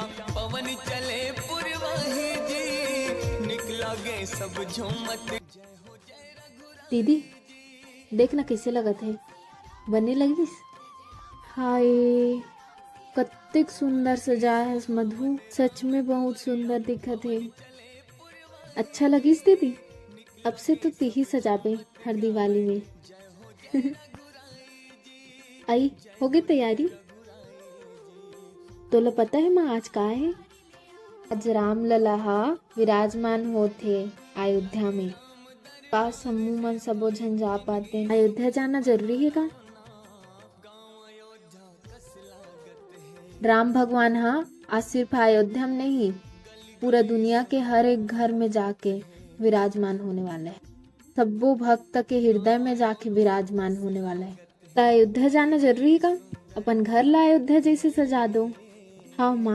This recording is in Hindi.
पवन चले पुरवाही जी निकला गए सब झूमत। दीदी देख ना कैसे लगत है, बने लगिस। हाय कत्तिक सुंदर सजा है मधु, सच में बहुत सुंदर दिखत है। अच्छा लगिस दीदी, अब से तो ती ही सजाबे हर दिवाली में। आई हो गई तैयारी। तोला पता है माँ आज का है? आज राम लला विराजमान होते अयोध्या में। का समूह मन सबो झन जा पाते, अयोध्या जाना जरूरी है का? राम भगवान आज सिर्फ अयोध्या में नहीं, पूरा दुनिया के हर एक घर में जाके विराजमान होने वाला है। सबो भक्त के हृदय में जाके विराजमान होने वाला है। तो अयोध्या जाना जरूरी है का? अपन घर ला अयोध्या जैसे सजा दो। हाँ माँ।